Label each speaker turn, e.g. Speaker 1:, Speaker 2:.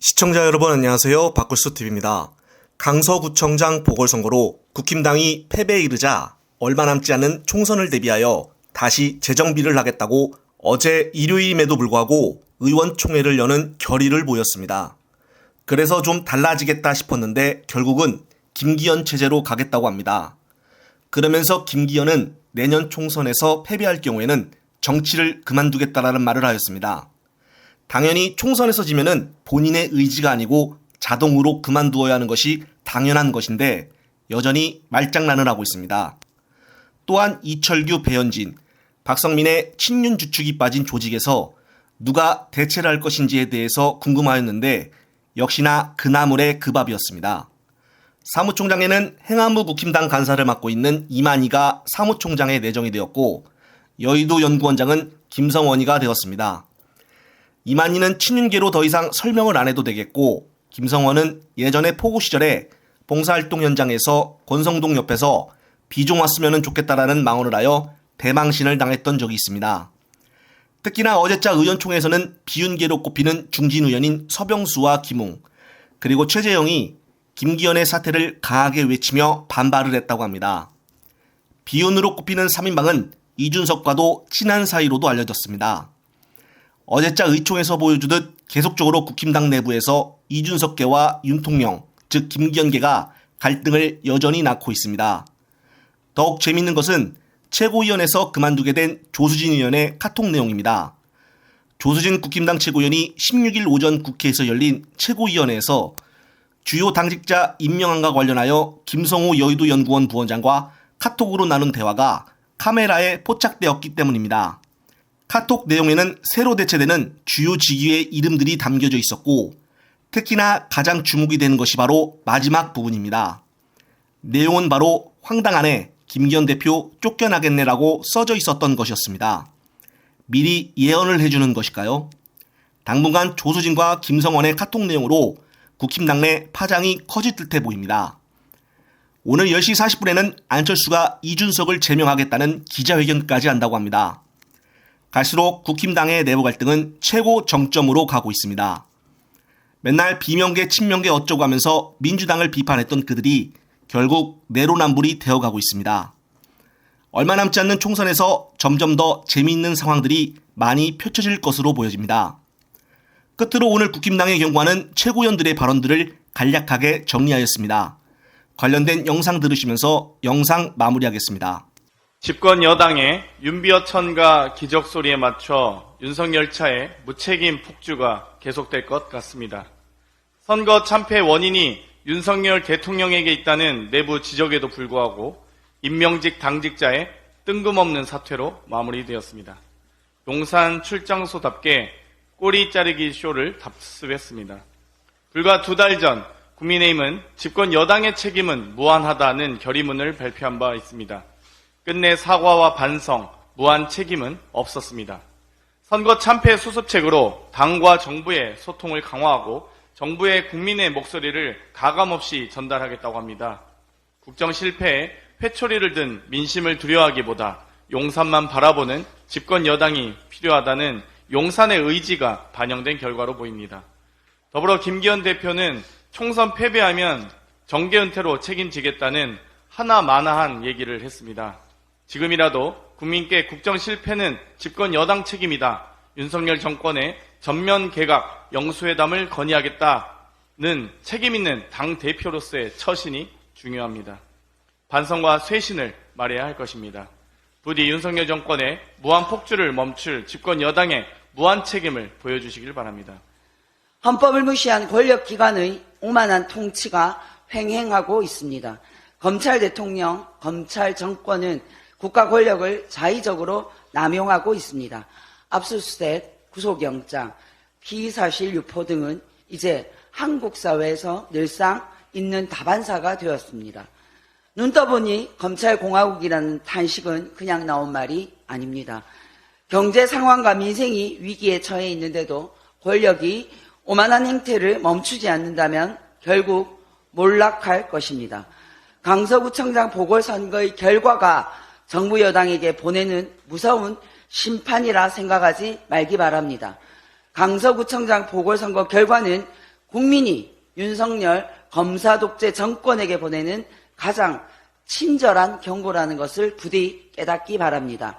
Speaker 1: 시청자 여러분 안녕하세요. 박굴수TV입니다. 강서구청장 보궐선거로 국힘당이 패배에 이르자 얼마 남지 않은 총선을 대비하여 다시 재정비를 하겠다고 어제 일요일임에도 불구하고 의원총회를 여는 결의를 보였습니다. 그래서 좀 달라지겠다 싶었는데 결국은 김기현 체제로 가겠다고 합니다. 그러면서 김기현은 내년 총선에서 패배할 경우에는 정치를 그만두겠다라는 말을 하였습니다. 당연히 총선에서 지면은 본인의 의지가 아니고 자동으로 그만두어야 하는 것이 당연한 것인데 여전히 말장난을 하고 있습니다. 또한 이철규, 배현진, 박성민의 친윤 주축이 빠진 조직에서 누가 대체를 할 것인지에 대해서 궁금하였는데 역시나 그 나물의 그 밥이었습니다. 사무총장에는 행안부 국힘당 간사를 맡고 있는 이만희가 사무총장에 내정이 되었고 여의도 연구원장은 김성원이가 되었습니다. 이만희는 친윤계로 더 이상 설명을 안 해도 되겠고 김성원은 예전에 포구 시절에 봉사활동 현장에서 권성동 옆에서 비좀 왔으면 좋겠다라는 망언을 하여 대망신을 당했던 적이 있습니다. 특히나 어제자 의원총회에서는 비윤계로 꼽히는 중진 의원인 서병수와 김웅 그리고 최재형이 김기현의 사퇴를 강하게 외치며 반발을 했다고 합니다. 비윤으로 꼽히는 3인방은 이준석과도 친한 사이로도 알려졌습니다. 어제자 의총에서 보여주듯 계속적으로 국힘당 내부에서 이준석계와 윤통령, 즉 김기현계가 갈등을 여전히 낳고 있습니다. 더욱 재미있는 것은 최고위원회에서 그만두게 된 조수진 의원의 카톡 내용입니다. 조수진 국힘당 최고위원이 16일 오전 국회에서 열린 최고위원회에서 주요 당직자 임명안과 관련하여 김성호 여의도 연구원 부원장과 카톡으로 나눈 대화가 카메라에 포착되었기 때문입니다. 카톡 내용에는 새로 대체되는 주요 직위의 이름들이 담겨져 있었고 특히나 가장 주목이 되는 것이 바로 마지막 부분입니다. 내용은 바로 황당하네 김기현 대표 쫓겨나겠네라고 써져 있었던 것이었습니다. 미리 예언을 해주는 것일까요? 당분간 조수진과 김성원의 카톡 내용으로 국힘당 내 파장이 커질 듯해 보입니다. 오늘 10시 40분에는 안철수가 이준석을 제명하겠다는 기자회견까지 한다고 합니다. 갈수록 국힘당의 내부 갈등은 최고 정점으로 가고 있습니다. 맨날 비명계 친명계 어쩌고 하면서 민주당을 비판했던 그들이 결국 내로남불이 되어가고 있습니다. 얼마 남지 않는 총선에서 점점 더 재미있는 상황들이 많이 펼쳐질 것으로 보여집니다. 끝으로 오늘 국힘당의 경과는 최고위원들의 발언들을 간략하게 정리하였습니다. 관련된 영상 들으시면서 영상 마무리하겠습니다.
Speaker 2: 집권 여당의 윤비어 천가 기적소리에 맞춰 윤석열 차의 무책임 폭주가 계속될 것 같습니다. 선거 참패 원인이 윤석열 대통령에게 있다는 내부 지적에도 불구하고 임명직 당직자의 뜬금없는 사퇴로 마무리되었습니다. 용산 출장소답게 꼬리 자르기 쇼를 답습했습니다. 불과 2달 전 국민의힘은 집권 여당의 책임은 무한하다는 결의문을 발표한 바 있습니다. 끝내 사과와 반성, 무한 책임은 없었습니다. 선거 참패 수습책으로 당과 정부의 소통을 강화하고 정부의 국민의 목소리를 가감없이 전달하겠다고 합니다. 국정 실패에 회초리를 든 민심을 두려워하기보다 용산만 바라보는 집권 여당이 필요하다는 용산의 의지가 반영된 결과로 보입니다. 더불어 김기현 대표는 총선 패배하면 정계 은퇴로 책임지겠다는 하나마나한 얘기를 했습니다. 지금이라도 국민께 국정 실패는 집권 여당 책임이다. 윤석열 정권의 전면 개각, 영수회담을 건의하겠다는 책임있는 당대표로서의 처신이 중요합니다. 반성과 쇄신을 말해야 할 것입니다. 부디 윤석열 정권의 무한 폭주를 멈출 집권 여당의 무한 책임을 보여주시길 바랍니다.
Speaker 3: 헌법을 무시한 권력기관의 오만한 통치가 횡행하고 있습니다. 검찰 대통령, 검찰 정권은 국가 권력을 자의적으로 남용하고 있습니다. 압수수색, 구속영장, 피의사실 유포 등은 이제 한국 사회에서 늘상 있는 다반사가 되었습니다. 눈 떠보니 검찰공화국이라는 탄식은 그냥 나온 말이 아닙니다. 경제 상황과 민생이 위기에 처해 있는데도 권력이 오만한 행태를 멈추지 않는다면 결국 몰락할 것입니다. 강서구청장 보궐선거의 결과가 정부 여당에게 보내는 무서운 심판이라 생각하지 말기 바랍니다. 강서구청장 보궐선거 결과는 국민이 윤석열 검사 독재 정권에게 보내는 가장 친절한 경고라는 것을 부디 깨닫기 바랍니다.